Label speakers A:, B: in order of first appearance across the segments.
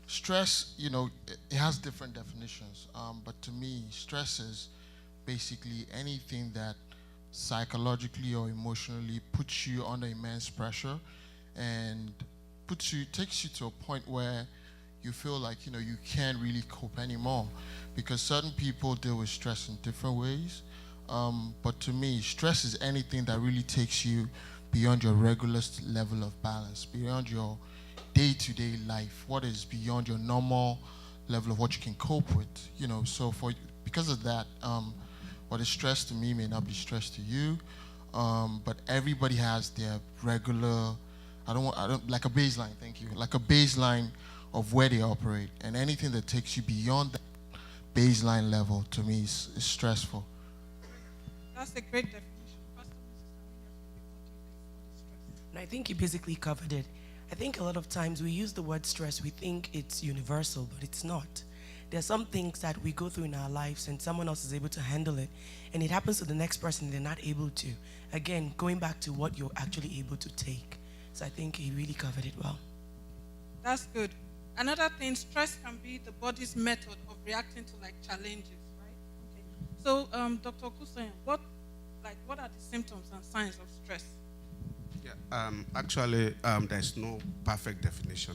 A: Stress, it has different definitions. But to me, stress is basically anything that psychologically or emotionally puts you under immense pressure and takes you to a point where you feel like you can't really cope anymore, because certain people deal with stress in different ways. But to me, stress is anything that really takes you beyond your regular level of balance, beyond your day-to-day life, what is beyond your normal level of what you can cope with. So because of that, what is stress to me may not be stress to you, but everybody has their regular, I don't like a baseline, thank you, like a baseline of where they operate, and anything that takes you beyond that baseline level to me is stressful.
B: That's a great definition. Pastor Mrs.
C: And I think you basically covered it. I think a lot of times we use the word stress, we think it's universal, but it's not. There are some things that we go through in our lives and someone else is able to handle it, and it happens to the next person and they're not able to. Again, going back to what you're actually able to take. So I think he really covered it well.
B: That's good. Another thing, stress can be the body's method of reacting to challenges, right? Okay. So, Dr. Kusayan, what are the symptoms and signs of stress?
D: Yeah, actually, there's no perfect definition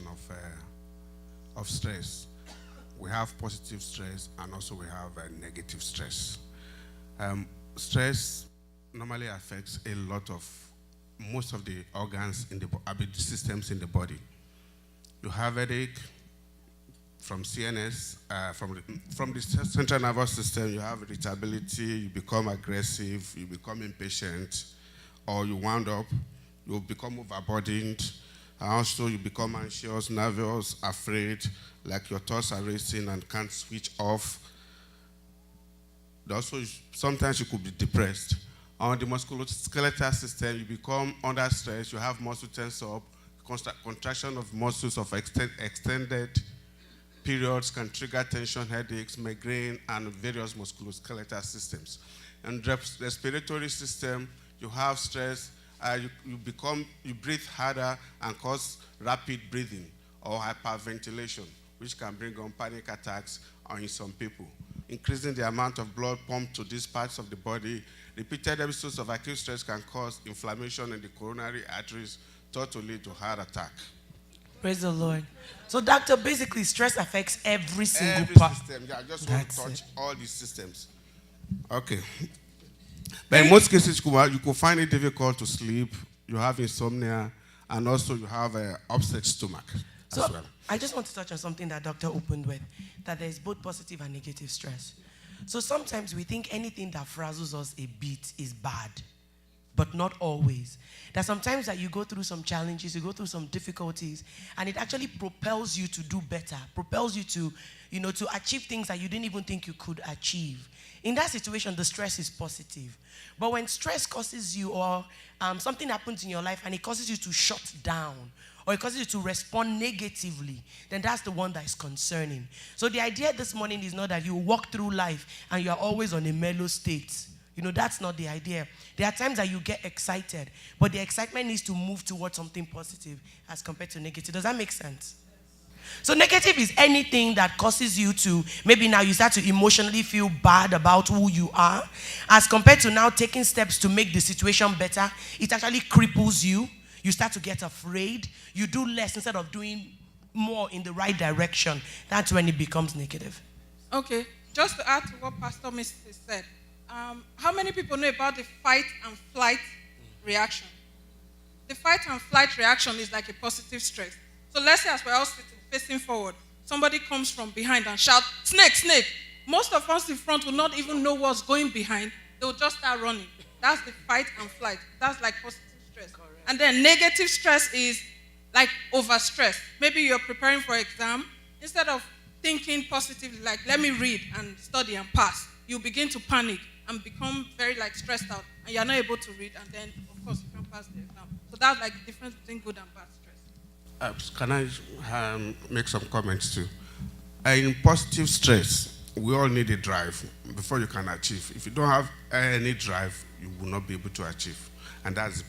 D: of stress. We have positive stress and also we have negative stress. Stress normally affects most of the organs in the systems in the body. You have headache from CNS, from the central nervous system. You have irritability, you become aggressive, you become impatient, or you wound up, you become overburdened, and also you become anxious, nervous, afraid, like your thoughts are racing and can't switch off. Also, sometimes you could be depressed. On the musculoskeletal system, you become under stress, you have muscle tense up, contraction of muscles of extended periods can trigger tension, headaches, migraine, and various musculoskeletal systems. And respiratory system, you have stress, you breathe harder and cause rapid breathing or hyperventilation, which can bring on panic attacks in some people. Increasing the amount of blood pumped to these parts of the body, repeated episodes of acute stress can cause inflammation in the coronary arteries, thought to lead to heart attack.
C: Praise the Lord. So, doctor, basically, stress affects every single
D: part. System. Yeah, I just want to touch all these systems. Okay. But in most cases, you could find it difficult to sleep. You have insomnia, and also you have an upset stomach
C: so
D: as well.
C: I just want to touch on something that doctor opened with, that there is both positive and negative stress. So sometimes we think anything that frazzles us a bit is bad, but not always. There are sometimes that you go through some challenges, you go through some difficulties, and it actually propels you to do better, propels you to, to achieve things that you didn't even think you could achieve. In that situation, the stress is positive. But when stress causes you, or something happens in your life and it causes you to shut down, or it causes you to respond negatively, then that's the one that is concerning. So the idea this morning is not that you walk through life and you are always on a mellow state. That's not the idea. There are times that you get excited, but the excitement needs to move towards something positive as compared to negative. Does that make sense? So negative is anything that causes you to, maybe now you start to emotionally feel bad about who you are, as compared to now taking steps to make the situation better. It actually cripples you. You start to get afraid. You do less instead of doing more in the right direction. That's when it becomes negative.
B: Okay, just to add to what Pastor Mrs. said, how many people know about the fight and flight reaction? The fight and flight reaction is like a positive stress. So let's say as we're all sitting, facing forward, somebody comes from behind and shouts, "Snake, snake." Most of us in front will not even know what's going behind. They'll just start running. That's the fight and flight. That's like positive stress. Correct. And then negative stress is like overstress. Maybe you're preparing for exam. Instead of thinking positively, like, let me read and study and pass, you begin to panic and become very stressed out, and you're not able to read, and then, of course, you can't pass the exam. So that's like the difference between good and bad stress.
D: Can I make some comments too? In positive stress, we all need a drive before you can achieve. If you don't have any drive, you will not be able to achieve. And that's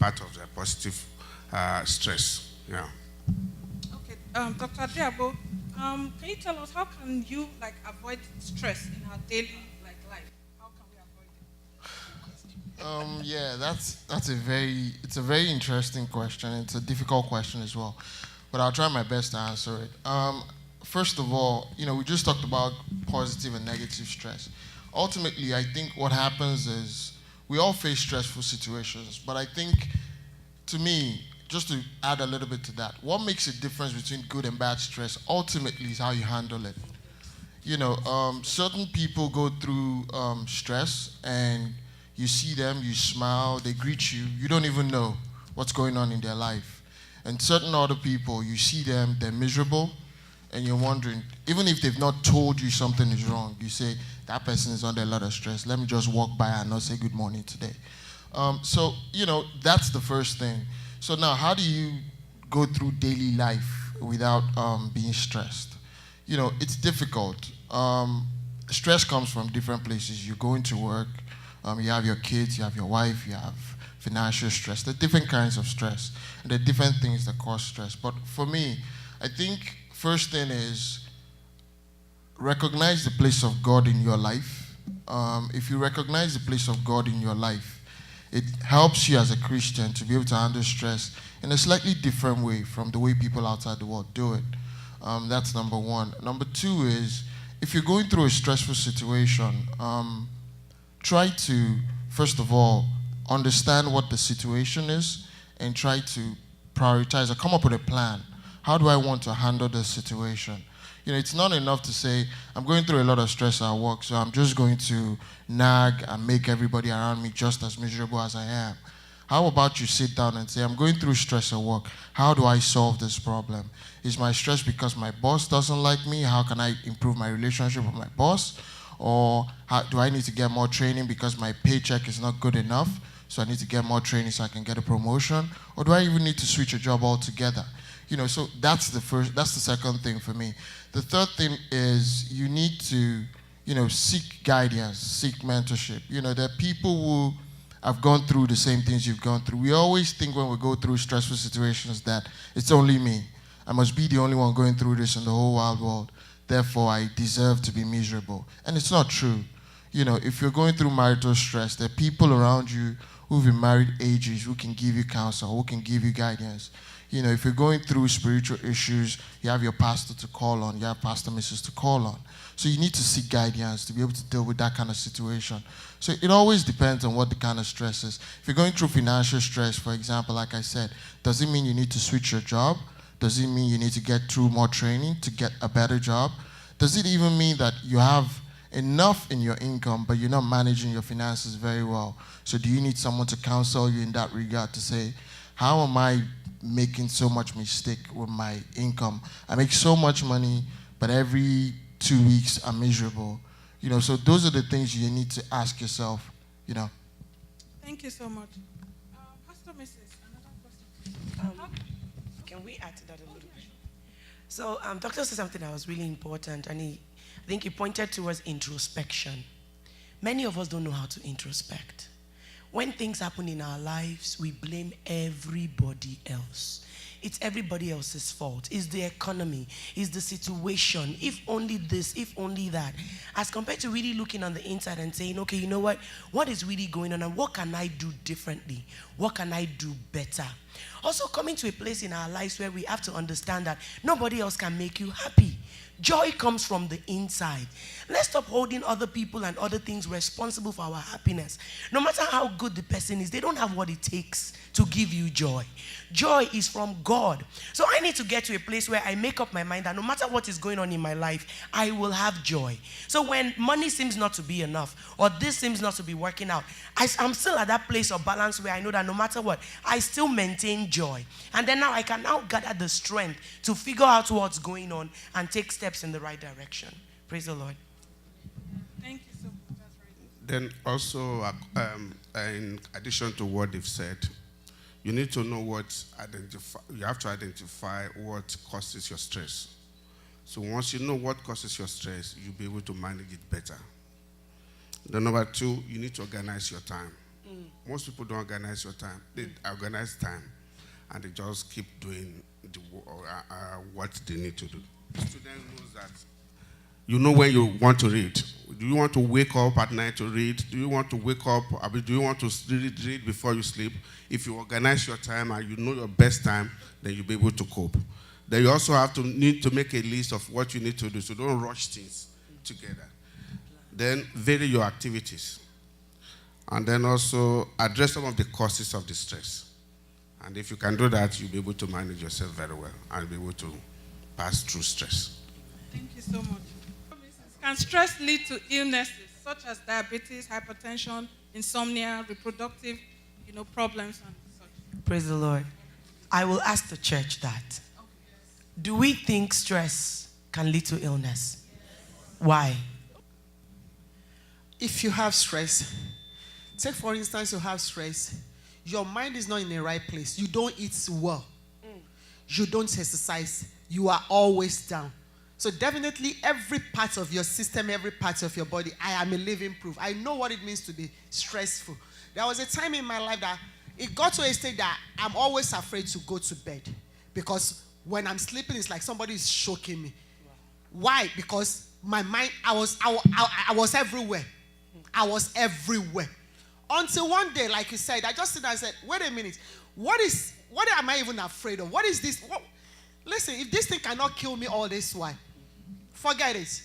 D: part of the positive stress. Yeah.
B: Okay, Dr. Diabo, can you tell us how can you like avoid stress in our daily like life? How can we avoid it?
A: Yeah, that's a very interesting question. It's a difficult question as well, but I'll try my best to answer it. First of all, we just talked about positive and negative stress. Ultimately, I think what happens is we all face stressful situations, but I think, to me, just to add a little bit to that, what makes a difference between good and bad stress ultimately is how you handle it. Certain people go through stress and you see them, you smile, they greet you, you don't even know what's going on in their life. And certain other people, you see them, they're miserable, and you're wondering, even if they've not told you something is wrong, you say, that person is under a lot of stress, let me just walk by and not say good morning today. So, that's the first thing. So now, how do you go through daily life without being stressed? It's difficult. Stress comes from different places. You go into work, you have your kids, you have your wife, you have financial stress. There are different kinds of stress, and there are different things that cause stress. But for me, I think first thing is recognize the place of God in your life. If you recognize the place of God in your life, it helps you as a Christian to be able to handle stress in a slightly different way from the way people outside the world do it. That's number one. Number two is, if you're going through a stressful situation, try to, first of all, understand what the situation is and try to prioritize or come up with a plan. How do I want to handle this situation? It's not enough to say, I'm going through a lot of stress at work, so I'm just going to nag and make everybody around me just as miserable as I am. How about you sit down and say, I'm going through stress at work. How do I solve this problem? Is my stress because my boss doesn't like me? How can I improve my relationship with my boss? Or do I need to get more training because my paycheck is not good enough? So I need to get more training so I can get a promotion? Or do I even need to switch a job altogether? So that's the second thing for me. The third thing is you need to, seek guidance, seek mentorship. There are people who have gone through the same things you've gone through. We always think when we go through stressful situations that it's only me. I must be the only one going through this in the whole wide world. Therefore, I deserve to be miserable. And it's not true. If you're going through marital stress, there are people around you who've been married ages who can give you counsel, who can give you guidance. If you're going through spiritual issues, you have your pastor to call on, you have Pastor Mrs. to call on. So you need to seek guidance to be able to deal with that kind of situation. So it always depends on what the kind of stress is. If you're going through financial stress, for example, like I said, does it mean you need to switch your job? Does it mean you need to get through more training to get a better job? Does it even mean that you have enough in your income, but you're not managing your finances very well? So do you need someone to counsel you in that regard to say, how am I making so much mistake with my income? I make so much money, but every 2 weeks I'm miserable. So those are the things you need to ask yourself,
B: Thank you so much. Pastor Mrs., another question.
C: Can we add to that a little bit? So, Doctor said something that was really important, and I think he pointed towards introspection. Many of us don't know how to introspect. When things happen in our lives, we blame everybody else. It's everybody else's fault. It's the economy. It's the situation. If only this, if only that. As compared to really looking on the inside and saying, okay, you know what? What is really going on and what can I do differently? What can I do better? Also coming to a place in our lives where we have to understand that nobody else can make you happy. Joy comes from the inside. Let's stop holding other people and other things responsible for our happiness. No matter how good the person is, they don't have what it takes to give you joy. Joy is from God. So I need to get to a place where I make up my mind that no matter what is going on in my life, I will have joy. So when money seems not to be enough, or this seems not to be working out, I'm still at that place of balance where I know that no matter what, I still maintain joy. And then now I can now gather the strength to figure out what's going on and take steps in the right direction. Praise the Lord.
B: Thank you so much. That's very good.
D: Then also, in addition to what they've said, you need to know you have to identify what causes your stress. So once you know what causes your stress, you'll be able to manage it better. Then number two, you need to organize your time. Most people don't organize your time. They organize time, and they just keep doing what they need to do. The student knows that you know when you want to read. Do you want to wake up at night to read? Do you want to wake up? Do you want to read before you sleep? If you organize your time and you know your best time, then you'll be able to cope. Then you also need to make a list of what you need to do, so don't rush things together. Then vary your activities. And then also address some of the causes of the stress. And if you can do that, you'll be able to manage yourself very well and be able to pass through stress.
B: Thank you so much. Can stress lead to illnesses such as diabetes, hypertension, insomnia, reproductive, problems and such?
C: Praise the Lord. I will ask the church that. Do we think stress can lead to illness? Why?
E: If you have stress, take for instance, you have stress, your mind is not in the right place. You don't eat well. You don't exercise. You are always down. So definitely every part of your system, every part of your body, I am a living proof. I know what it means to be stressful. There was a time in my life that it got to a state that I'm always afraid to go to bed. Because when I'm sleeping, it's like somebody is choking me. Why? Because my mind, I was everywhere. I was everywhere. Until one day, like you said, I just sit there and said, wait a minute. What am I even afraid of? What is this? Listen, if this thing cannot kill me all this while, forget it.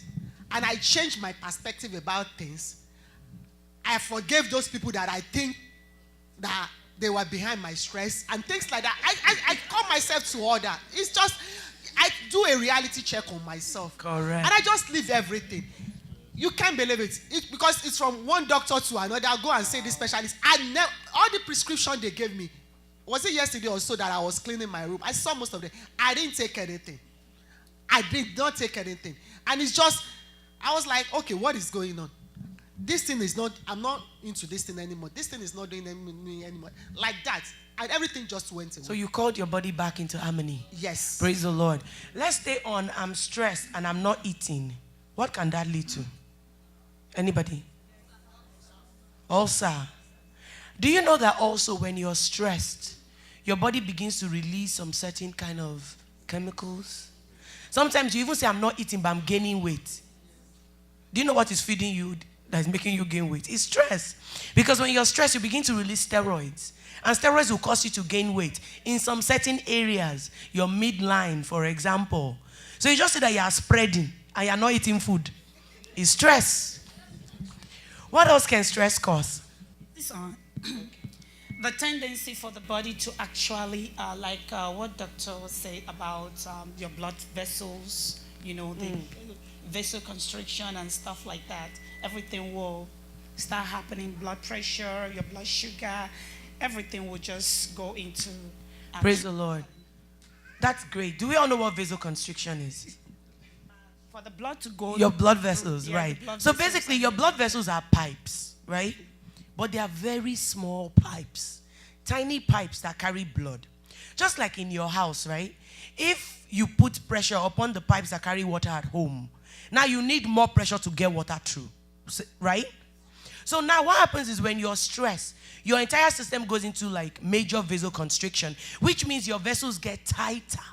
E: And I changed my perspective about things. I forgave those people that I think that they were behind my stress and things like that. I call myself to order. It's just, I do a reality check on myself.
C: Correct.
E: And I just leave everything. You can't believe it. Because it's from one doctor to another. I'll go and say this specialist. All the prescription they gave me, was it yesterday or so that I was cleaning my room? I saw most of them. I didn't take anything. I did not take anything. And it's just, I was like, okay, what is going on? This thing is not, I'm not into this thing anymore. This thing is not doing me anymore. Like that. And everything just went away.
C: So you called your body back into harmony.
E: Yes.
C: Praise the Lord. Let's stay on, I'm stressed and I'm not eating. What can that lead to? Anybody? Ulcer. Do you know that also when you're stressed, your body begins to release some certain kind of chemicals? Sometimes you even say, I'm not eating, but I'm gaining weight. Do you know what is feeding you that is making you gain weight? It's stress. Because when you're stressed, you begin to release steroids. And steroids will cause you to gain weight in some certain areas, your midline, for example. So you just say that you are spreading and you are not eating food. It's stress. What else can stress cause?
F: The tendency for the body to actually, what doctor said about your blood vessels, the vasoconstriction and stuff like that. Everything will start happening. Blood pressure, your blood sugar, everything will just go into action.
C: Praise the Lord. That's great. Do we all know what vasoconstriction is?
F: For the blood to go.
C: Your blood vessels,
F: yeah,
C: right.
F: blood
C: So
F: vessels
C: basically, your blood vessels are pipes, right? But they are very small pipes. Tiny pipes that carry blood. Just like in your house, right? If you put pressure upon the pipes that carry water at home, now you need more pressure to get water through, right? So now what happens is when you're stressed, your entire system goes into like major vasoconstriction, which means your vessels get tighter.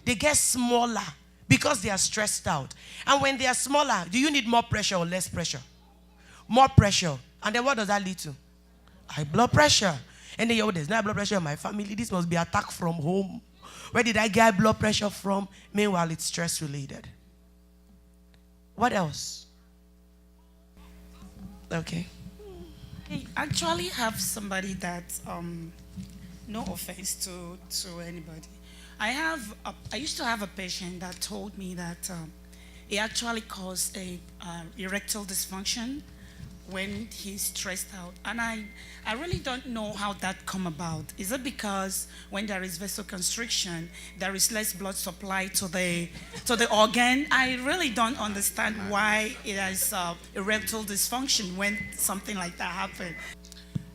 C: They get smaller because they are stressed out. And when they are smaller, do you need more pressure or less pressure? More pressure. And then what does that lead to? High blood pressure. And then there's no high blood pressure in my family. This must be attack from home. Where did I get high blood pressure from? Meanwhile, it's stress related. What else? Okay.
F: I actually have somebody that, no offense to anybody. I used to have a patient that told me that it actually caused a erectile dysfunction when he's stressed out. And I really don't know how that come about. Is it because when there is vasoconstriction, there is less blood supply to the organ? I really don't understand why it is erectile dysfunction when something like that happens.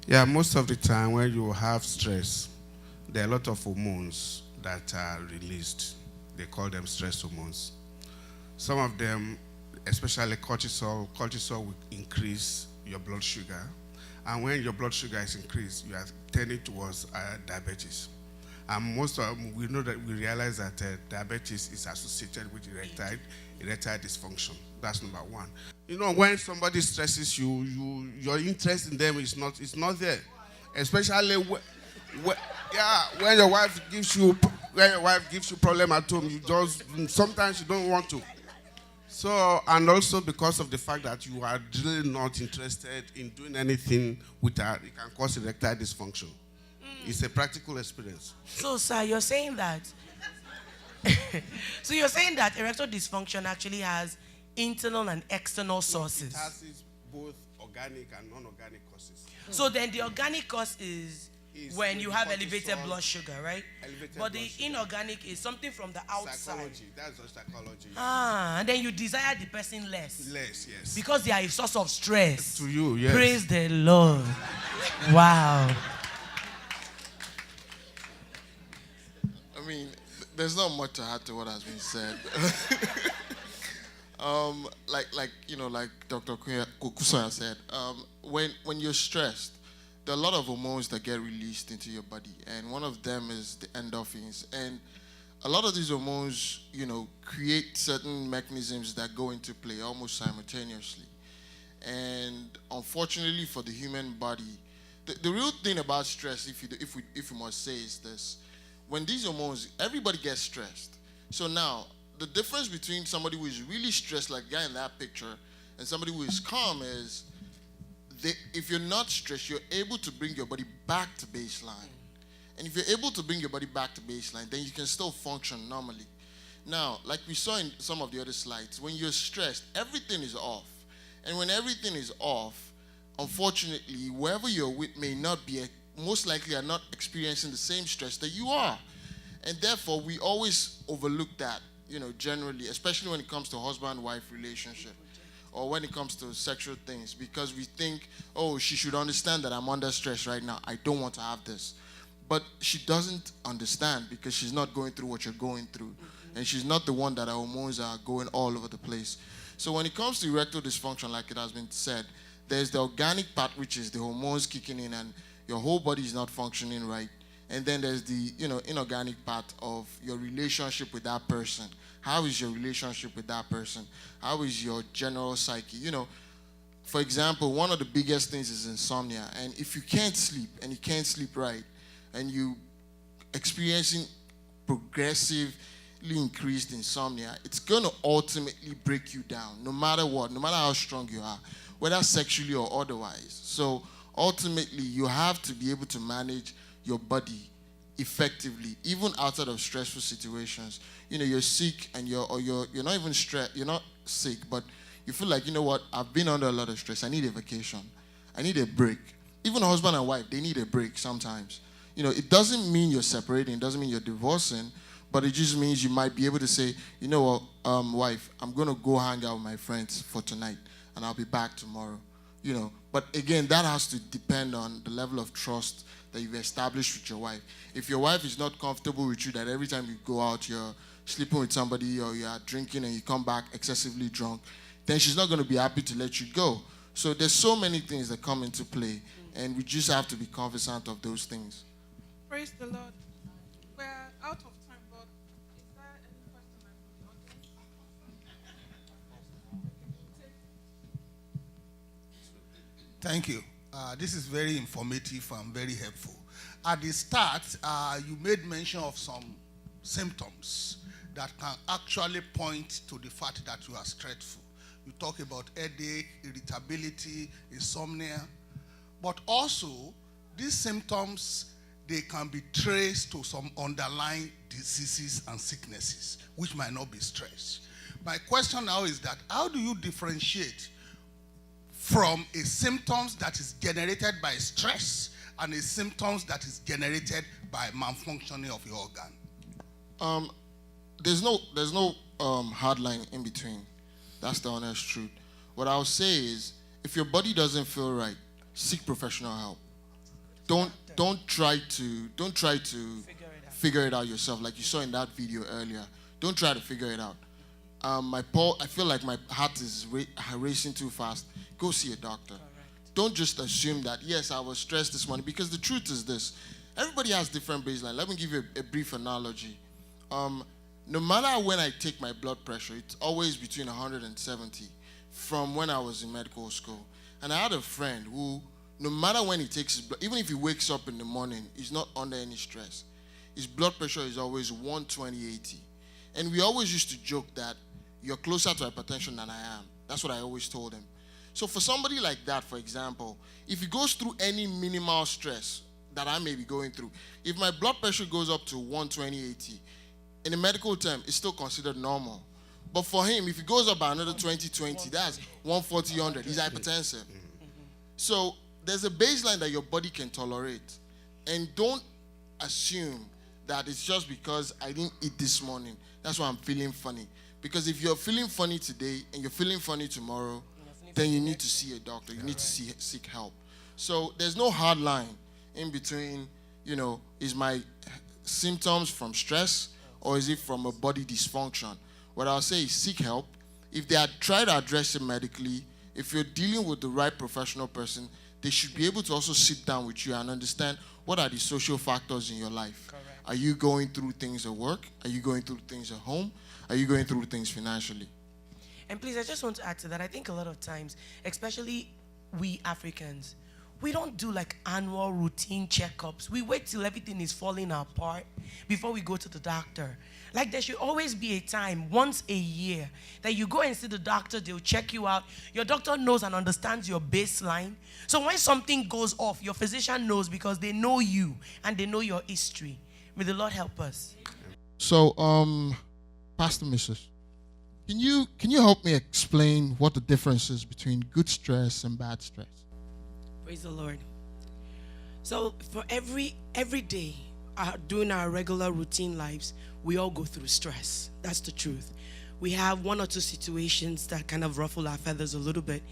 D: Yeah, most of the time when you have stress, there are a lot of hormones that are released. They call them stress hormones. Some of them, especially cortisol will increase your blood sugar, And when your blood sugar is increased, you are tending towards diabetes. And we know that we realize that diabetes is associated with erectile dysfunction. That's number one. You know, when somebody stresses you, your interest in them is not there. Especially when your wife gives you problem at home, sometimes you don't want to. So, and also because of the fact that you are really not interested in doing anything with her, it can cause erectile dysfunction. It's a practical experience.
C: So, sir, you're saying that erectile dysfunction actually has internal and external sources.
D: It has both organic and non-organic causes.
C: So then the organic cause is when you have elevated blood sugar, right? But the inorganic is something from the outside.
D: Psychology. That's just psychology.
C: And then you desire the person less.
D: Less, yes.
C: Because they are a source of stress.
D: To you, yes.
C: Praise the Lord. Wow.
A: I mean, there's not much to add to what has been said. Like Dr. Kusoya said, when you're stressed, there are a lot of hormones that get released into your body, and one of them is the endorphins. And a lot of these hormones, create certain mechanisms that go into play almost simultaneously. And unfortunately for the human body, the real thing about stress, if we must say, is this: when these hormones, everybody gets stressed. So now, the difference between somebody who is really stressed, like the guy in that picture, and somebody who is calm is, if you're not stressed, you're able to bring your body back to baseline. And if you're able to bring your body back to baseline, then you can still function normally. Now, like we saw in some of the other slides, when you're stressed, everything is off. And when everything is off, unfortunately, whoever you're with may not be, most likely are not experiencing the same stress that you are. And therefore, we always overlook that, generally, especially when it comes to husband-wife relationship, or when it comes to sexual things, because we think, oh, she should understand that I'm under stress right now. I don't want to have this. But she doesn't understand because she's not going through what you're going through. And she's not the one that her hormones are going all over the place. So when it comes to erectile dysfunction, like it has been said, there's the organic part, which is the hormones kicking in and your whole body is not functioning right. And then there's the inorganic part of your relationship with that person. How is your relationship with that person? How is your general psyche? For example, one of the biggest things is insomnia. And if you can't sleep, and you can't sleep right, and you experiencing progressively increased insomnia, it's going to ultimately break you down, no matter what, no matter how strong you are, whether sexually or otherwise. So ultimately, you have to be able to manage your body effectively, even outside of stressful situations. You're sick and you're not even stressed, you're not sick, but you feel like, what, I've been under a lot of stress, I need a vacation, I need a break. Even husband and wife, they need a break sometimes. It doesn't mean you're separating, it doesn't mean you're divorcing, but it just means you might be able to say, wife, I'm going to go hang out with my friends for tonight, and I'll be back tomorrow. But again, that has to depend on the level of trust that you've established with your wife. If your wife is not comfortable with you, that every time you go out, you're sleeping with somebody or you're drinking and you come back excessively drunk, then she's not going to be happy to let you go. So there's so many things that come into play, and we just have to be cognizant of those things.
B: Praise the Lord. We're out of time, but is there any question from the audience?
G: Thank you. This is very informative and very helpful. At the start, you made mention of some symptoms that can actually point to the fact that you are stressful. You talk about headache, irritability, insomnia, but also these symptoms, they can be traced to some underlying diseases and sicknesses, which might not be stress. My question now is that how do you differentiate from a symptoms that is generated by stress and a symptoms that is generated by malfunctioning of your organ?
A: There's no hard line in between. That's the honest truth. What I'll say is, if your body doesn't feel right, seek professional help. Don't try to figure it out yourself, like you saw in that video earlier. Don't try to figure it out. I feel like my heart is racing too fast. Go see a doctor. don't just assume that, yes, I was stressed this morning, because the truth is this. Everybody has different baseline. Let me give you a brief analogy. No matter when I take my blood pressure, it's always between 170 from when I was in medical school. And I had a friend who, no matter when he takes his blood, even if he wakes up in the morning, he's not under any stress. His blood pressure is always 120/80. And we always used to joke that you're closer to hypertension than I am. That's what I always told him. So for somebody like that, for example, if he goes through any minimal stress that I may be going through, if my blood pressure goes up to 120/80, in a medical term, it's still considered normal. But for him, if he goes up by another 20/20, that's 140/100. He's hypertensive. So there's a baseline that your body can tolerate. And don't assume that it's just because I didn't eat this morning, that's why I'm feeling funny. Because if you're feeling funny today and you're feeling funny tomorrow, then you need to see a doctor. You need to seek help. So there's no hard line in between, is my symptoms from stress or is it from a body dysfunction? What I'll say is seek help. If they are trying to address it medically, if you're dealing with the right professional person, they should be able to also sit down with you and understand what are the social factors in your life.
C: Correct.
A: Are you going through things at work? Are you going through things at home? Are you going through things financially?
C: And please, I just want to add to that. I think a lot of times, especially we Africans, we don't do like annual routine checkups. We wait till everything is falling apart before we go to the doctor. Like there should always be a time, once a year, that you go and see the doctor, they'll check you out. Your doctor knows and understands your baseline. So when something goes off, your physician knows because they know you and they know your history. May the Lord help us.
A: So, Pastor Mrs., can you help me explain what the difference is between good stress and bad stress?
C: Praise the Lord. So for every day, doing our regular routine lives, we all go through stress. That's the truth. We have one or two situations that kind of ruffle our feathers a little bit.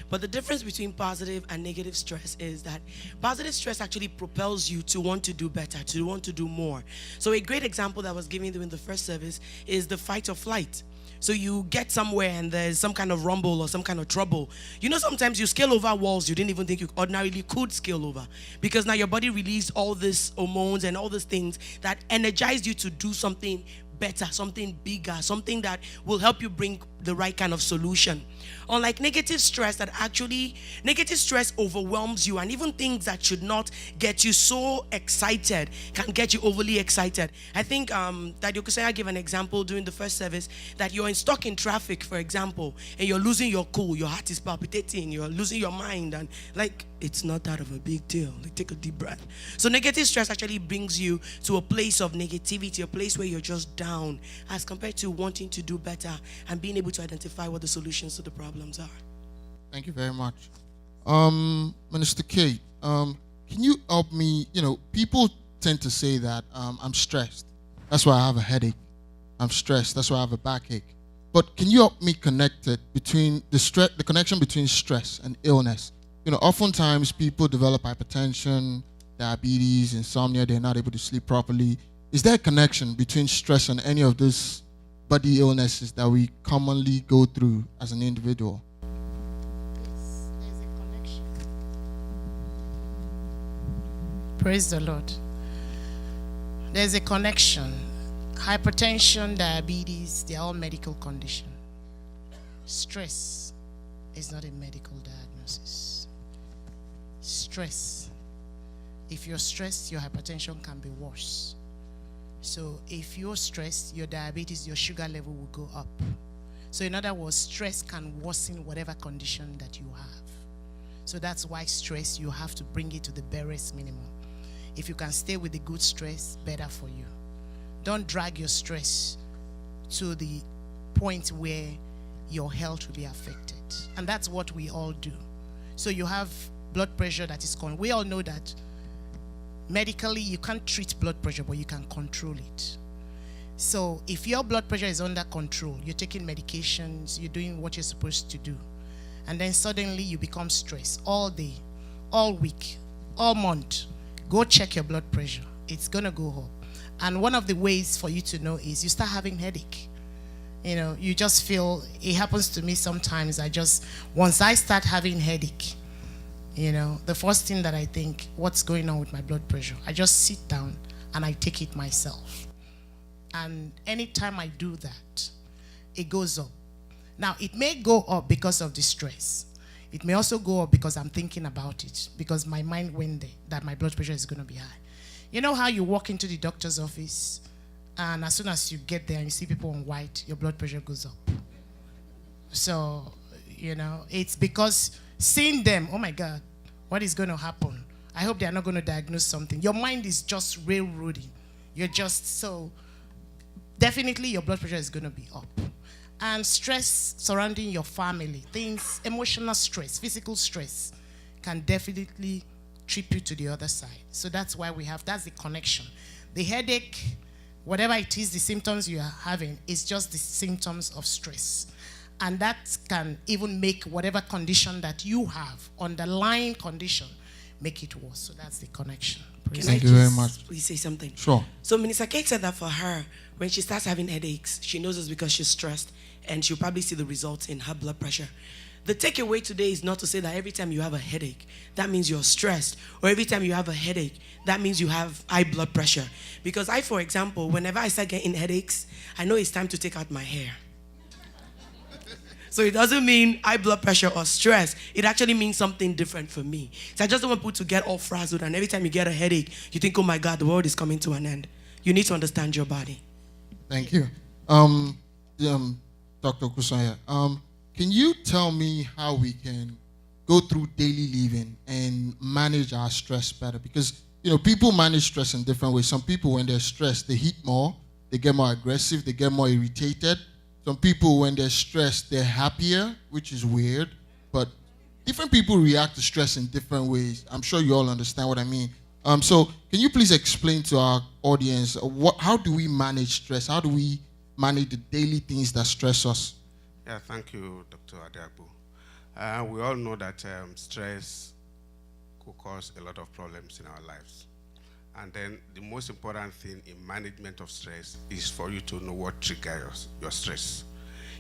C: But the difference between positive and negative stress is that positive stress actually propels you to want to do better, to want to do more. So a great example that was given during the first service is the fight or flight. So you get somewhere and there's some kind of rumble or some kind of trouble. Sometimes you scale over walls you didn't even think you ordinarily could scale over, because now your body released all these hormones and all these things that energized you to do something better, something bigger, something that will help you bring the right kind of solution. Unlike negative stress, negative stress overwhelms you, and even things that should not get you so excited can get you overly excited. I think that Yokusaya gave an example during the first service that you're stuck in traffic, for example, and you're losing your cool, your heart is palpitating, you're losing your mind, and it's not that of a big deal. Take a deep breath. So negative stress actually brings you to a place of negativity, a place where you're just down, as compared to wanting to do better and being able to identify what the solutions to the problems are.
A: Thank you very much. Minister Kate, can you help me? People tend to say that I'm stressed. That's why I have a headache. I'm stressed. That's why I have a backache. But can you help me connect it between the connection between stress and illness? Oftentimes people develop hypertension, diabetes, insomnia. They're not able to sleep properly. Is there a connection between stress and any of these body illnesses that we commonly go through as an individual?
H: Yes, there's a connection. Praise the Lord. There's a connection. Hypertension, diabetes, they're all medical conditions. Stress is not a medical diagnosis. Stress. If you're stressed, your hypertension can be worse. So if you're stressed, your diabetes, your sugar level will go up. So in other words, stress can worsen whatever condition that you have. So that's why stress, you have to bring it to the barest minimum. If you can stay with the good stress, better for you. Don't drag your stress to the point where your health will be affected. And that's what we all do. So you have blood pressure that is we all know that medically, you can't treat blood pressure, but you can control it. So if your blood pressure is under control, you're taking medications, you're doing what you're supposed to do, and then suddenly you become stressed all day, all week, all month, go check your blood pressure. It's going to go up. And one of the ways for you to know is you start having headache. You just feel, it happens to me sometimes, once I start having headache, You know, the first thing that I think, what's going on with my blood pressure? I just sit down and I take it myself. And anytime I do that, it goes up. Now, it may go up because of the stress. It may also go up because I'm thinking about it, because my mind went there, that my blood pressure is going to be high. You know how you walk into the doctor's office, and as soon as you get there and you see people on white, your blood pressure goes up. So, you know, it's because seeing them, oh my God, what is going to happen? I hope they are not going to diagnose something. Your mind is just railroading. You're just so, definitely your blood pressure is going to be up. And stress surrounding your family, things, emotional stress, physical stress, can definitely trip you to the other side. So that's why that's the connection. The headache, whatever it is, the symptoms you are having, is just the symptoms of stress. And that can even make whatever condition that you have, underlying condition, make it worse. So that's the connection.
A: Thank you very much.
C: Please say something.
A: Sure.
C: So Minister Kate said that for her, when she starts having headaches, she knows it's because she's stressed, and she'll probably see the results in her blood pressure. The takeaway today is not to say that every time you have a headache, that means you're stressed, or every time you have a headache, that means you have high blood pressure. Because I, for example, whenever I start getting headaches, I know it's time to take out my hair. So it doesn't mean high blood pressure or stress. It actually means something different for me. So I just don't want people to get all frazzled, and every time you get a headache, you think, oh my God, the world is coming to an end. You need to understand your body.
A: Thank you. Dr. Kusanya, can you tell me how we can go through daily living and manage our stress better? Because, you know, people manage stress in different ways. Some people, when they're stressed, they hit more, they get more aggressive, they get more irritated. Some people, when they're stressed, they're happier, which is weird. But different people react to stress in different ways. I'm sure you all understand what I mean. So can you please explain to our audience, how do we manage stress? How do we manage the daily things that stress us?
D: Yeah, thank you, Dr. Adiagbo. We all know that stress could cause a lot of problems in our lives. And then the most important thing in management of stress is for you to know what triggers your stress.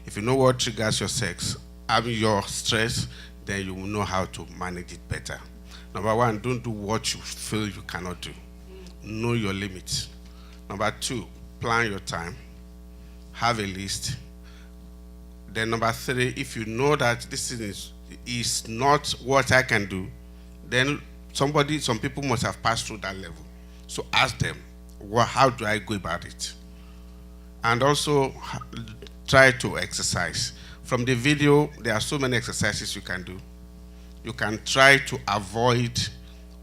D: If you know what triggers your stress, then you will know how to manage it better. Number one, don't do what you feel you cannot do. Know your limits. Number two, plan your time. Have a list. Then number three, if you know that this is not what I can do, then some people must have passed through that level. So ask them, how do I go about it? And also try to exercise. From the video, there are so many exercises you can do. You can try to avoid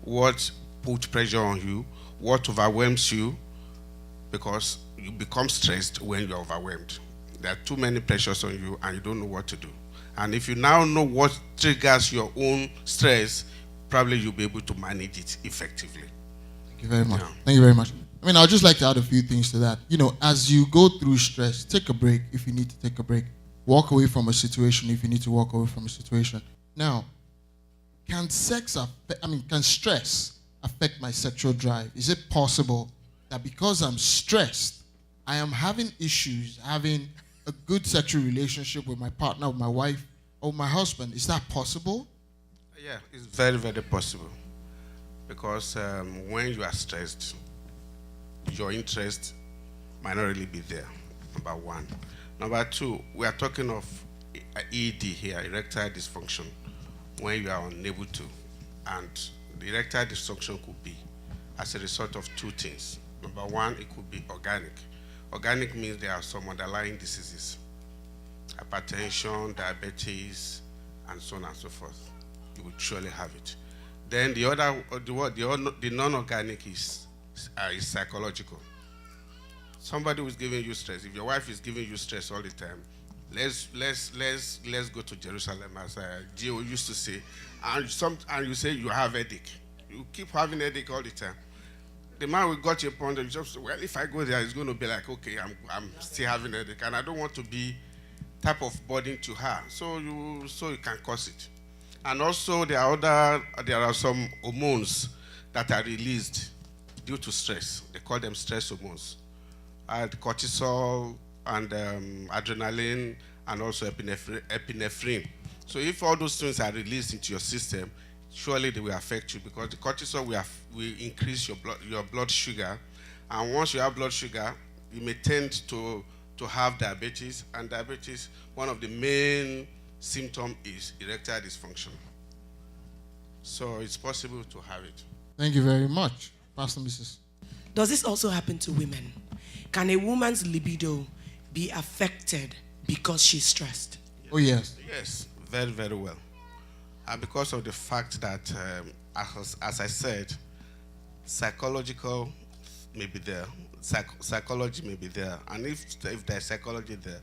D: what puts pressure on you, what overwhelms you, because you become stressed when you're overwhelmed. There are too many pressures on you and you don't know what to do. And if you now know what triggers your own stress, probably you'll be able to manage it effectively.
A: Thank you very much.
D: Yeah.
A: Thank you very much. I mean, I'd just like to add a few things to that. You know, as you go through stress, take a break if you need to take a break. Walk away from a situation if you need to walk away from a situation. Now, can stress affect my sexual drive? Is it possible that because I'm stressed, I am having issues having a good sexual relationship with my partner, with my wife, or my husband? Is that possible?
D: Yeah, it's very, very possible. Because when you are stressed, your interest might not really be there, number one. Number two, we are talking of ED here, erectile dysfunction, when you are unable to. And the erectile dysfunction could be as a result of two things. Number one, it could be organic. Organic means there are some underlying diseases, hypertension, diabetes, and so on and so forth. You will surely have it. Then the non-organic is psychological. Somebody who is giving you stress. If your wife is giving you stress all the time, let's go to Jerusalem, as Gio used to say, and you say you have headache. You keep having headache all the time. The man will got to a point that you just say, well, if I go there, it's going to be like, okay, I'm still having headache, and I don't want to be type of burden to her. So you can cause it. And also there are some hormones that are released due to stress. They call them stress hormones. Cortisol and adrenaline and also epinephrine. So if all those things are released into your system, surely they will affect you because the cortisol will increase your blood sugar. And once you have blood sugar, you may tend to have diabetes. And diabetes, one of the main symptoms is erectile dysfunction. So it's possible to have it.
A: Thank you very much, Pastor Mrs.
C: Does this also happen to women? Can a woman's libido be affected because she's stressed?
A: Oh, yes.
D: Yes, very, very well. And because of the fact that, as I said, psychological may be there, psychology may be there, and if there's psychology there,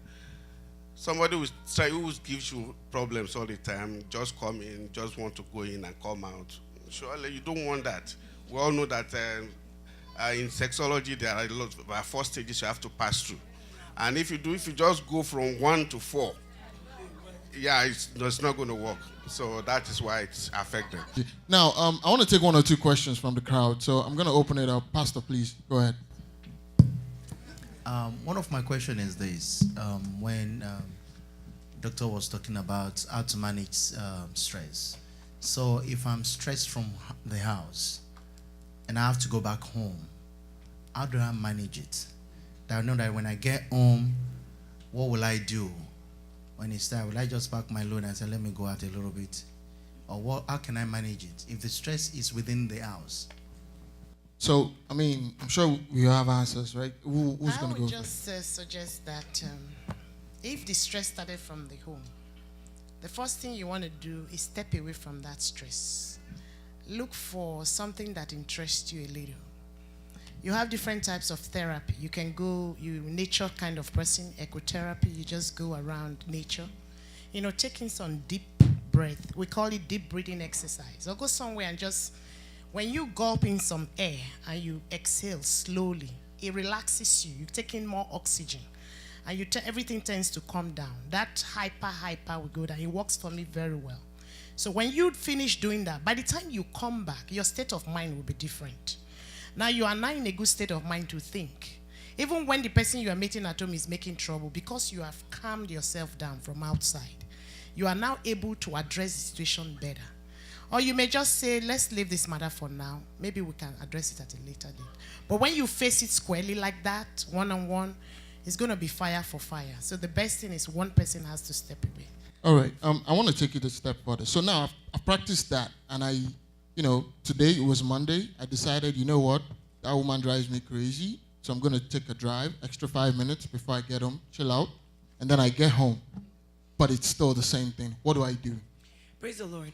D: somebody who gives you problems all the time, just come in, just want to go in and come out. Surely you don't want that. We all know that in sexology there are 4 stages you have to pass through, and if you just go from 1 to 4, yeah, it's not going to work. So that is why it's affected.
A: Now, I want to take 1 or 2 questions from the crowd, so I'm going to open it up. Pastor, please, go ahead.
I: One of my questions is this. When doctor was talking about how to manage stress. So if I'm stressed from the house and I have to go back home, how do I manage it? That I know that when I get home, what will I do? When it's time, will I just pack my load and say, let me go out a little bit? Or how can I manage it if the stress is within the house?
A: So, I mean, I'm sure we have answers, right? Who's going to go?
H: I would just suggest that if the stress started from the home, the first thing you want to do is step away from that stress. Look for something that interests you a little. You have different types of therapy. You can go, nature kind of person, ecotherapy, you just go around nature. Taking some deep breath. We call it deep breathing exercise. Or go somewhere and just, when you gulp in some air and you exhale slowly, it relaxes you. You take in more oxygen. And everything tends to calm down. That hyper will go down. It works for me very well. So when you finish doing that, by the time you come back, your state of mind will be different. Now you are now in a good state of mind to think. Even when the person you are meeting at home is making trouble, because you have calmed yourself down from outside, you are now able to address the situation better. Or you may just say, let's leave this matter for now. Maybe we can address it at a later date. But when you face it squarely like that, one-on-one, it's going to be fire for fire. So the best thing is one person has to step away.
A: All right. I want to take it a step further. So now I've practiced that, and today it was Monday. I decided, you know what? That woman drives me crazy. So I'm going to take a drive, extra 5 minutes before I get home, chill out, and then I get home. But it's still the same thing. What do I do?
C: Praise the Lord.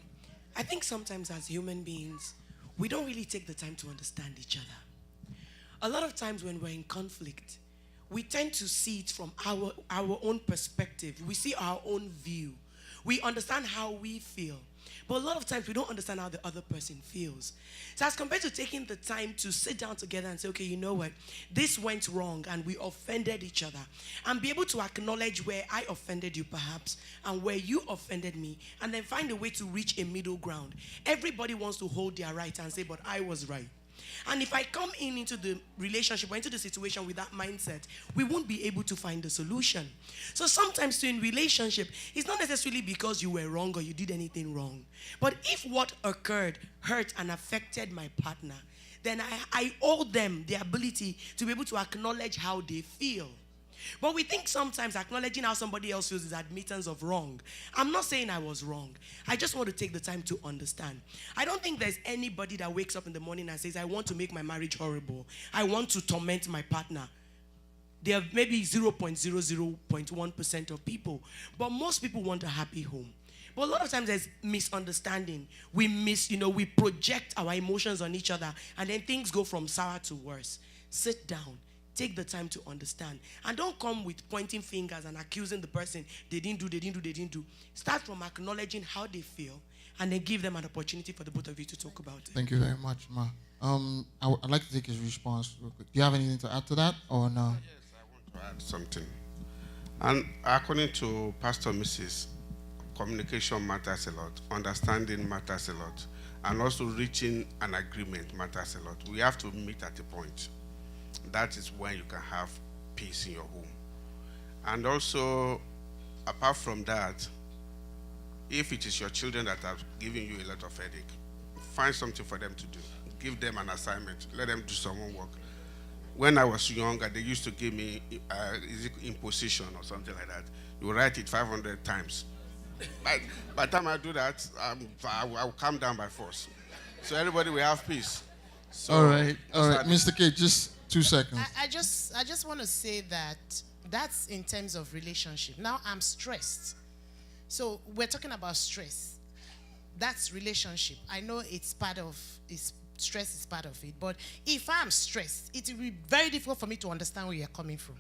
C: I think sometimes as human beings, we don't really take the time to understand each other. A lot of times when we're in conflict, we tend to see it from our own perspective. We see our own view. We understand how we feel. But a lot of times we don't understand how the other person feels. So as compared to taking the time to sit down together and say, okay, you know what? This went wrong and we offended each other. And be able to acknowledge where I offended you perhaps and where you offended me. And then find a way to reach a middle ground. Everybody wants to hold their right and say, but I was right. And if I come into the relationship or into the situation with that mindset, we won't be able to find a solution. So sometimes in relationship, it's not necessarily because you were wrong or you did anything wrong. But if what occurred hurt and affected my partner, then I owe them the ability to be able to acknowledge how they feel. But we think sometimes acknowledging how somebody else feels is admittance of wrong. I'm not saying I was wrong. I just want to take the time to understand. I don't think there's anybody that wakes up in the morning and says, I want to make my marriage horrible. I want to torment my partner. There are maybe 0.00.1% of people. But most people want a happy home. But a lot of times there's misunderstanding. We project our emotions on each other and then things go from sour to worse. Sit down. Take the time to understand. And don't come with pointing fingers and accusing the person. They didn't do. Start from acknowledging how they feel and then give them an opportunity for the both of you to talk about it.
A: Thank you very much, Ma. I'd like to take his response real quick. Do you have anything to add to that or no?
D: Yes, I want to add something. And according to Pastor Mrs., communication matters a lot. Understanding matters a lot. And also reaching an agreement matters a lot. We have to meet at a point. That is when you can have peace in your home. And also, apart from that, if it is your children that are giving you a lot of headache, find something for them to do. Give them an assignment. Let them do some homework. When I was younger, they used to give me imposition or something like that. You write it 500 times. By the time I do that, I'll calm down by force. So everybody will have peace. So
A: all right. Mr. K, just 2 seconds.
H: I just want to say that that's in terms of relationship. Now I'm stressed. So we're talking about stress. That's relationship. I know stress is part of it. But if I'm stressed, it will be very difficult for me to understand where you're coming from.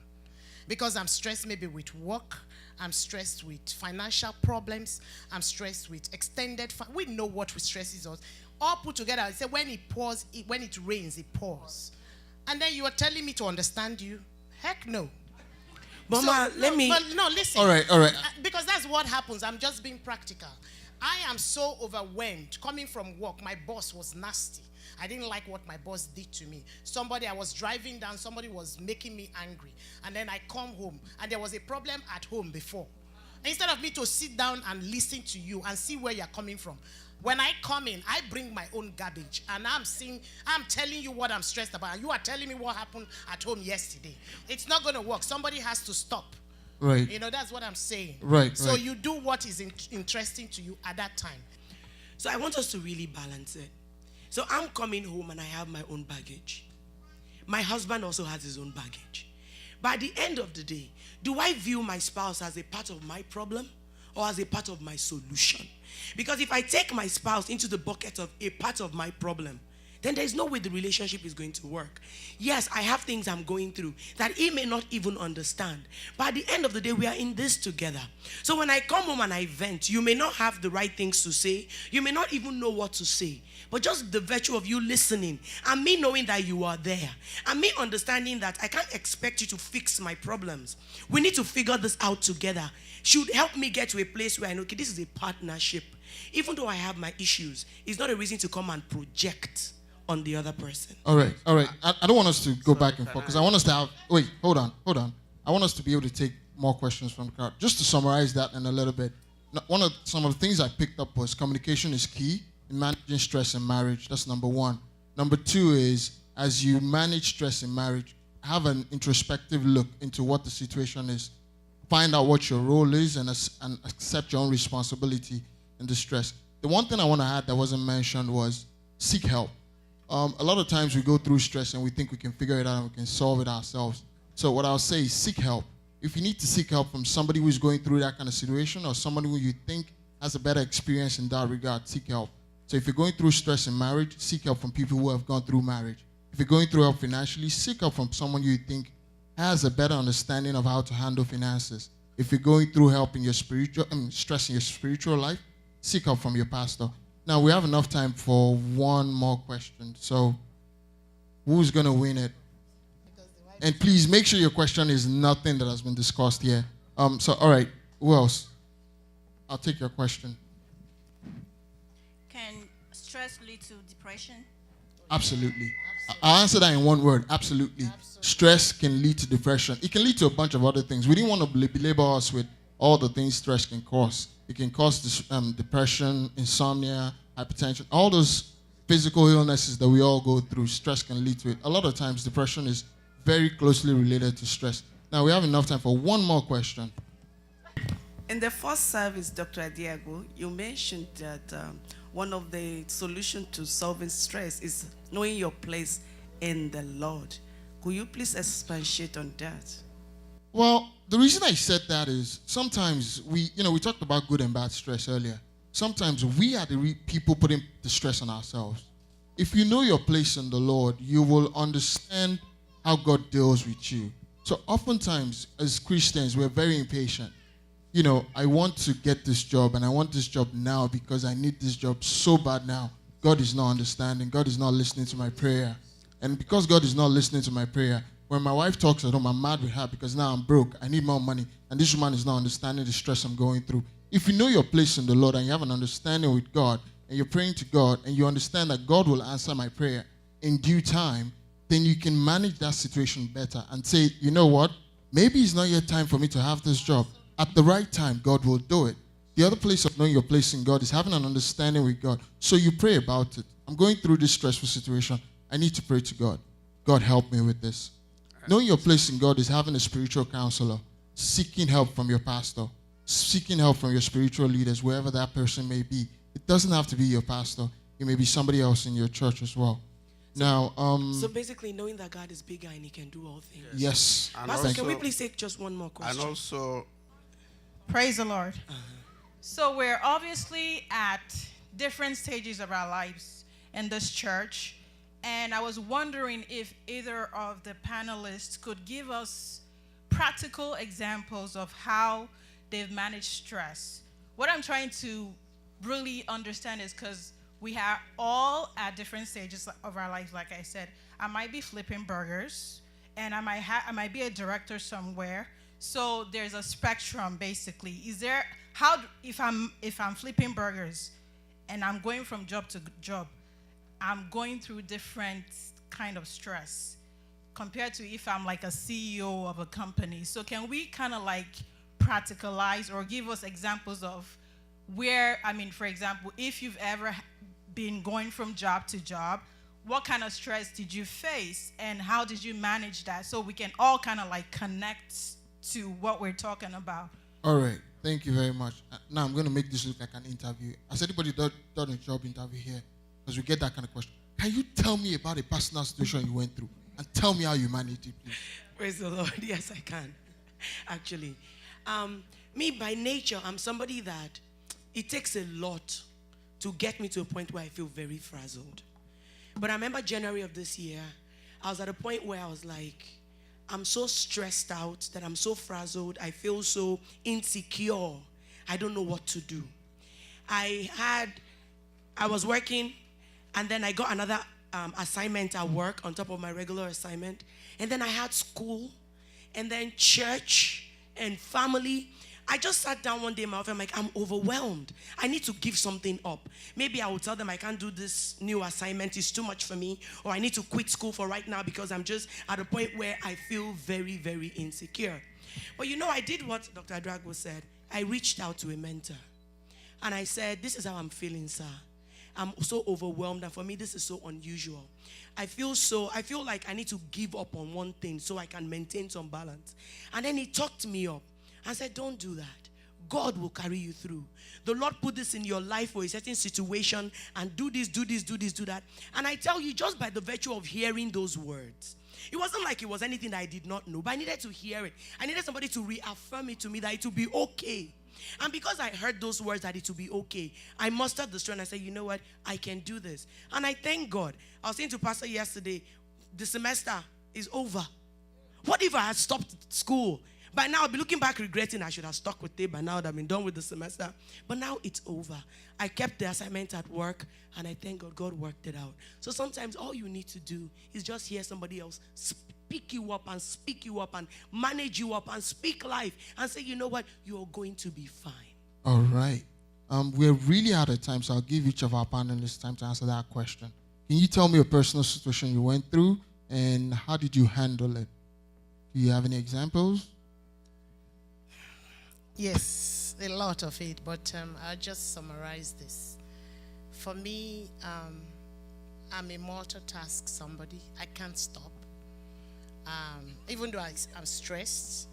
H: Because I'm stressed maybe with work. I'm stressed with financial problems. I'm stressed with extended we know what stresses us. All put together, I say when it rains, it pours. And then you are telling me to understand you? Heck no.
C: Mama,
H: no, listen.
A: All right.
H: Because that's what happens. I'm just being practical. I am so overwhelmed. Coming from work, my boss was nasty. I didn't like what my boss did to me. I was driving down, somebody was making me angry. And then I come home, and there was a problem at home before. Instead of me to sit down and listen to you and see where you're coming from, when I come in, I bring my own garbage, and I'm telling you what I'm stressed about, and you are telling me what happened at home yesterday. It's not going to work. Somebody has to stop.
A: Right.
H: That's what I'm saying.
A: Right.
H: So you do what is interesting to you at that time.
C: So I want us to really balance it. So I'm coming home and I have my own baggage. My husband also has his own baggage. By the end of the day, do I view my spouse as a part of my problem or as a part of my solution? Because if I take my spouse into the bucket of a part of my problem, then there's no way the relationship is going to work. Yes, I have things I'm going through that he may not even understand. But at the end of the day, we are in this together. So when I come home and I vent, you may not have the right things to say. You may not even know what to say. But just the virtue of you listening and me knowing that you are there and me understanding that I can't expect you to fix my problems. We need to figure this out together. Should help me get to a place where I know, okay, this is a partnership. Even though I have my issues, it's not a reason to come and project on the other person.
A: All right. I don't want us to go back and forth because I want us to have. Wait, hold on. I want us to be able to take more questions from the crowd. Just to summarize that in a little bit. Some of the things I picked up was communication is key in managing stress in marriage. That's number one. Number two is as you manage stress in marriage, have an introspective look into what the situation is. Find out what your role is and accept your own responsibility in the stress. The one thing I want to add that wasn't mentioned was seek help. A lot of times we go through stress and we think we can figure it out and we can solve it ourselves. So what I'll say is seek help. If you need to seek help from somebody who's going through that kind of situation or somebody who you think has a better experience in that regard, seek help. So if you're going through stress in marriage, seek help from people who have gone through marriage. If you're going through help financially, seek help from someone you think has a better understanding of how to handle finances. If you're going through help in your stress in your spiritual life, seek help from your pastor. Now, we have enough time for one more question. So, who's going to win it? And please make sure your question is nothing that has been discussed here. All right, who else? I'll take your question.
J: Can stress lead to depression?
A: Absolutely. I'll answer that in one word. Absolutely. Stress can lead to depression. It can lead to a bunch of other things. We didn't want to belabor us with all the things stress can cause. It can cause depression, insomnia, hypertension, all those physical illnesses that we all go through. Stress can lead to it. A lot of times, depression is very closely related to stress. Now, we have enough time for one more question.
K: In the first service, Dr. Adiago, you mentioned that one of the solutions to solving stress is knowing your place in the Lord. Could you please expatiate on that?
A: Well, the reason I said that is sometimes we talked about good and bad stress earlier. Sometimes we are the people putting the stress on ourselves. If you know your place in the Lord, you will understand how God deals with you. So oftentimes, as Christians, we're very impatient. I want to get this job, and I want this job now because I need this job so bad now. God is not understanding. God is not listening to my prayer. And because God is not listening to my prayer, when my wife talks at home, I'm mad with her because now I'm broke. I need more money. And this woman is not understanding the stress I'm going through. If you know your place in the Lord and you have an understanding with God, and you're praying to God, and you understand that God will answer my prayer in due time, then you can manage that situation better and say, you know what? Maybe it's not yet time for me to have this job. At the right time, God will do it. The other place of knowing your place in God is having an understanding with God. So you pray about it. I'm going through this stressful situation. I need to pray to God. God, help me with this. Knowing your place in God is having a spiritual counselor, seeking help from your pastor, seeking help from your spiritual leaders, wherever that person may be. It doesn't have to be your pastor. It may be somebody else in your church as well. Now,
C: so basically knowing that God is bigger and he can do all things.
A: Yes.
D: And
C: Pastor,
D: also-
C: can we please take just one more question?
D: And also,
L: Praise the Lord. So we're obviously at different stages of our lives in this church. And I was wondering if either of the panelists could give us practical examples of how they've managed stress. What I'm trying to really understand is because we are all at different stages of our lives, like I said. I might be flipping burgers, and I might be a director somewhere. So there's a spectrum, basically. Is there if I'm flipping burgers, and I'm going from job to job, I'm going through different kind of stress compared to if I'm like a CEO of a company. So can we kind of like practicalize or give us examples of where, I mean, for example, if you've ever been going from job to job, what kind of stress did you face and how did you manage that, so we can all kind of like connect to what we're talking about?
A: All right. Thank you very much. Now I'm going to make this look like an interview. Has anybody done a job interview here? Because we get that kind of question. Can you tell me about a personal situation you went through and tell me how you managed it, please?
C: Praise the Lord. Yes, I can. Actually, me by nature, I'm somebody that it takes a lot to get me to a point where I feel very frazzled. But I remember January of this year, I was at a point where I was like, I'm so stressed out that I'm so frazzled. I feel so insecure. I don't know what to do. I was working, and then I got another assignment at work on top of my regular assignment. And then I had school, and then church and family. I just sat down one day in my office. I'm like, I'm overwhelmed. I need to give something up. Maybe I will tell them I can't do this new assignment. It's too much for me. Or I need to quit school for right now because I'm just at a point where I feel very, very insecure. But you know, I did what Dr. Adrago said. I reached out to a mentor. And I said, this is how I'm feeling, sir. I'm so overwhelmed, and for me, this is so unusual. I feel like I need to give up on one thing so I can maintain some balance. And then he talked me up and said, don't do that. God will carry you through. The Lord put this in your life for a certain situation, and do this, do this, do this, do that. And I tell you, just by the virtue of hearing those words, it wasn't like it was anything that I did not know, but I needed to hear it. I needed somebody to reaffirm it to me that it will be okay. And because I heard those words that it will be okay, I mustered the strength. I said, you know what? I can do this. And I thank God. I was saying to Pastor yesterday, the semester is over. What if I had stopped school? By now, I'll be looking back regretting I should have stuck with it by now that I've been done with the semester. But now it's over. I kept the assignment at work, and I thank God, God worked it out. So sometimes all you need to do is just hear somebody else speak you up and manage you up and speak life and say, you know what, you're going to be fine.
A: All right. We're really out of time, so I'll give each of our panelists time to answer that question. Can you tell me a personal situation you went through and how did you handle it? Do you have any examples?
H: Yes, a lot of it, but I'll just summarize this. For me, I'm a multitask somebody. I can't stop. Even though I'm stressed,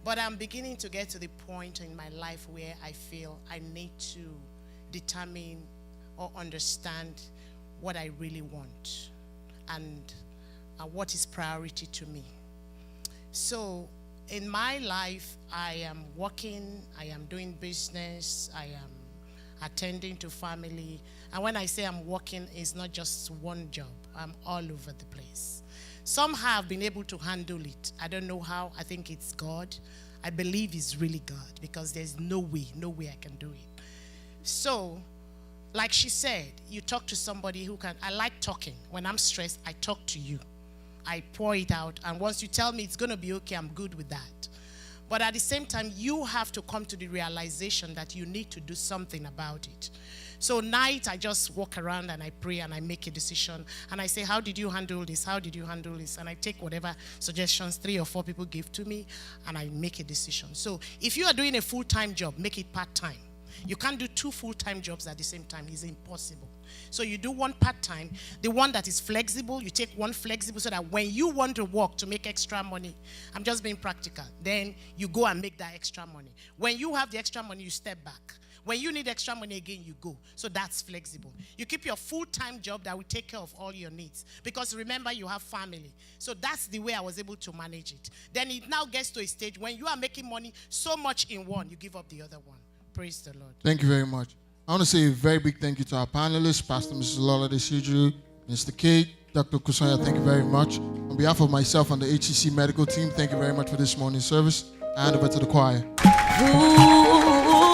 H: but I'm beginning to get to the point in my life where I feel I need to determine or understand what I really want and what is priority to me. So in my life, I am working, I am doing business, I am attending to family. And when I say I'm working, it's not just one job. I'm all over the place. Somehow I've been able to handle it. I don't know how. I think it's God. I believe it's really God because there's no way I can do it. So, like she said, you talk to somebody who can. I like talking. When I'm stressed, I talk to you. I pour it out. And once you tell me it's going to be okay, I'm good with that. But at the same time, you have to come to the realization that you need to do something about it. So night, I just walk around and I pray and I make a decision. And I say, how did you handle this? How did you handle this? And I take whatever suggestions 3 or 4 people give to me and I make a decision. So if you are doing a full-time job, make it part-time. You can't do 2 full-time jobs at the same time. It's impossible. So you do one part-time, the one that is flexible, you take one flexible so that when you want to work to make extra money, I'm just being practical, then you go and make that extra money. When you have the extra money, you step back. When you need extra money again, you go. So that's flexible. You keep your full-time job that will take care of all your needs. Because remember, you have family. So that's the way I was able to manage it. Then it now gets to a stage when you are making money so much in one, you give up the other one. Praise the Lord.
A: Thank you very much. I want to say a very big thank you to our panelists, Pastor Mrs. Lola Desiju, Mr. Kate, Dr. Kusanya, thank you very much. On behalf of myself and the HCC medical team, thank you very much for this morning's service. I hand over to the choir.
M: Ooh.